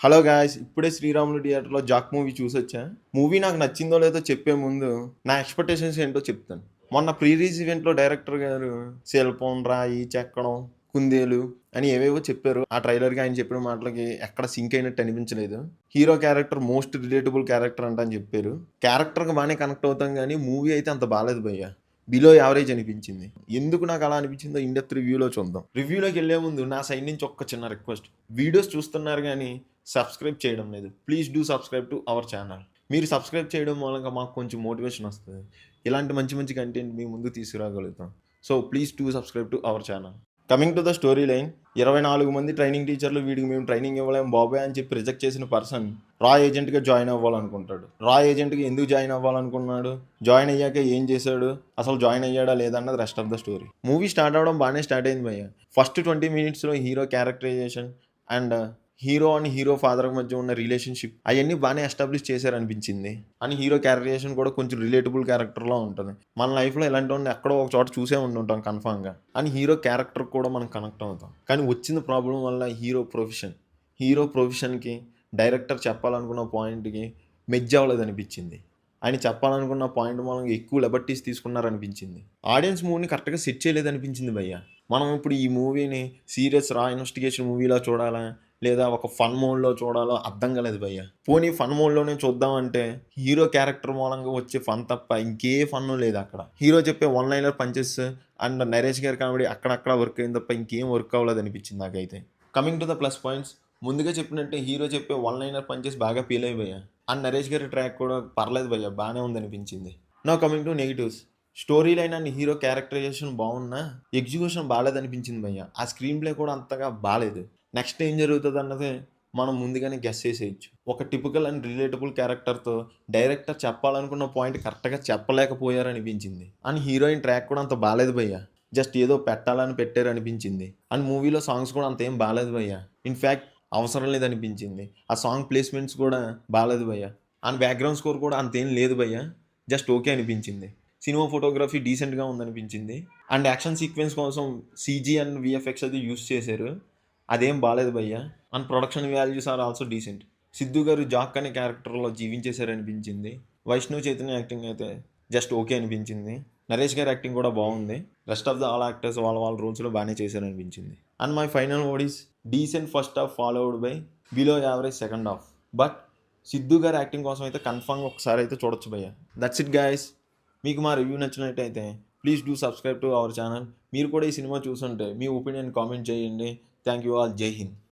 Hello guys! ఇప్పుడే 'శ్రీరాములు' థియేటర్‌లో 'Jack' movie చూసొచ్చా. Movie నాకు నచ్చిందో లేదో చెప్పే ముందు నా ఎక్స్‌పెక్టేషన్స్ ఏంటో చెప్తాను. మొన్న ప్రీ రిలీజ్ ఈవెంట్‌లో డైరెక్టర్ గారు శిల్పం, రాయి, చెక్కడం, కుందేలు అని ఏవేవో చెప్పారు. ఆ ట్రైలర్‌కి ఆయన చెప్పిన మాటలకి ఎక్కడ సింక్ అయినట్టు అనిపించలేదు. Hero character most relatable character అంట అని చెప్పారు. క్యారెక్టర్‌కి బానే కనెక్ట్ అవుతాం గానీ మూవీ అయితే అంత బాలేదు భయ్యా. బిలో యావరేజ్ అనిపించింది. ఎందుకు నాకు అలా అనిపించిందో ఇన్ డెప్త్ రివ్యూలో చూద్దాం. రివ్యూలోకెళ్ళే ముందు నా సైడ్ నుంచి ఒక్క చిన్న రిక్వెస్ట్. వీడియోస్ చూస్తున్నారు గానీ సబ్స్క్రైబ్ చేయడం లేదు. Please do subscribe to our channel. మీరు సబ్స్క్రైబ్ చేయడం మూలంగా మాకు కొంచెం మోటివేషన్ వస్తది. ఇలాంటి మంచి మంచి కంటెంట్ మీ ముందుకు తీసుకురాగలుగుతాం. So please do subscribe to our channel. Coming to the story line, 24 మంది ట్రైనింగ్ టీచర్లు వీడికి మేము ట్రైనింగ్ ఇవ్వలేము బాబాయ్ అని చెప్పి రిజెక్ట్ చేసిన పర్సన్ రా ఏజెంట్గా జాయిన్ అవ్వాలనుకుంటాడు. రా ఏజెంట్గా ఎందుకు జాయిన్ అవ్వాలనుకున్నాడు, జాయిన్ అయ్యాక ఏం చేశాడు, అసలు జాయిన్ అయ్యాడా లేదన్నది rest of the story. Movie start అవ్వడం బాగానే స్టార్ట్ అయింది భయ్య. ఫస్ట్ 20 మినిట్స్లో hero characterization and hero and hero father మధ్య ఉన్న రిలేషన్షిప్ అవన్నీ బాగానే ఎస్టాబ్లిష్ చేశారనిపించింది. అని హీరో క్యారెక్టరైజేషన్ కూడా కొంచెం రిలేటబుల్ క్యారెక్టర్లో ఉంటుంది. మన లైఫ్లో ఇలాంటి వాడిని ఎక్కడో ఒక చోట చూసే ఉంటుంటాం కన్ఫామ్గా. అని హీరో క్యారెక్టర్ కూడా మనం కనెక్ట్ అవుతాం. కానీ వచ్చిన ప్రాబ్లం వల్ల హీరో ప్రొఫెషన్కి డైరెక్టర్ చెప్పాలనుకున్న పాయింట్కి మెజ్ అవ్వలేదు అనిపించింది. ఆయన చెప్పాలనుకున్న పాయింట్ మూలంగా ఎక్కువ లిబర్టీస్ తీసుకున్నారనిపించింది. ఆడియన్స్ మూవీని కరెక్ట్గా సెట్ చేయలేదు అనిపించింది భయ్య. మనం ఇప్పుడు ఈ మూవీని సీరియస్ రా ఇన్వెస్టిగేషన్ మూవీలా చూడాలా లేదా ఒక ఫన్ మోడ్లో చూడాలో అర్థం కాలేదు భయ్య. పోనీ ఫన్ మోడ్లోనే చూద్దామంటే హీరో క్యారెక్టర్ మూలంగా వచ్చే ఫన్ తప్ప ఇంకే ఫన్ లేదు అక్కడ. హీరో చెప్పే one liner punches and Naresh గారి కామెడీ అక్కడక్కడ వర్క్ అయింది తప్ప ఇంకేం వర్క్ అవ్వలేదు అనిపించింది నాకైతే. Coming to the plus points, ముందుగా చెప్పినట్టే హీరో చెప్పే వన్ లైనర్ పంచెస్ బాగా ఫీల్ అయిపోయా. అండ్ నరేష్ గారి ట్రాక్ కూడా పర్లేదు భయ్య, బాగానే ఉందనిపించింది. No coming to negatives, story line and hero characterization బాగున్నా ఎగ్జిక్యూషన్ బాగాలేదనిపించింది భయ్య. ఆ స్క్రీన్ ప్లే కూడా అంతగా బాగాలేదు. నెక్స్ట్ ఏం జరుగుతుంది అన్నదే మనం ముందుగానే గెస్ చేసేయచ్చు. ఒక టిపికల్ అండ్ రిలేటబుల్ క్యారెక్టర్తో డైరెక్టర్ చెప్పాలనుకున్న పాయింట్ కరెక్ట్గా చెప్పలేకపోయారనిపించింది. అండ్ హీరోయిన్ ట్రాక్ కూడా అంత బాగాలేదు భయ్య. జస్ట్ ఏదో పెట్టాలని పెట్టారు అనిపించింది. అండ్ మూవీలో సాంగ్స్ కూడా అంత ఏం బాగాలేదు భయ్య. ఇన్ఫ్యాక్ట్ అవసరం లేదనిపించింది. ఆ సాంగ్ ప్లేస్మెంట్స్ కూడా బాగాలేదు భయ్య. అండ్ బ్యాక్గ్రౌండ్ స్కోర్ కూడా అంతేం లేదు భయ్య. జస్ట్ ఓకే అనిపించింది. సినిమా ఫోటోగ్రఫీ డీసెంట్గా ఉందనిపించింది. అండ్ యాక్షన్ సీక్వెన్స్ కోసం సీజీ అండ్ విఎఫ్ఎక్స్ అది యూస్ చేశారు. అదేం బాగాలేదు భయ్య. And production values are also decent. Siddhu garu Jack అనే క్యారెక్టర్లో జీవించేశారనిపించింది. వైష్ణవ్ చైతన్య యాక్టింగ్ అయితే జస్ట్ ఓకే అనిపించింది. నరేష్ గారి యాక్టింగ్ కూడా బాగుంది. Rest of the all actors వాళ్ళ రోల్స్లో బాగానే చేశారనిపించింది. And my final word is decent first half followed by below average second half. But Siddhu గారి యాక్టింగ్ కోసం అయితే కన్ఫామ్గా ఒకసారి అయితే చూడొచ్చు భయ్య. That's it guys. మీకు మా రివ్యూ నచ్చినట్టయితే please do subscribe to our channel. మీరు కూడా ఈ సినిమా చూసుంటే మీ ఒపీనియన్ కామెంట్ చేయండి. Thank you all. జై హింద్.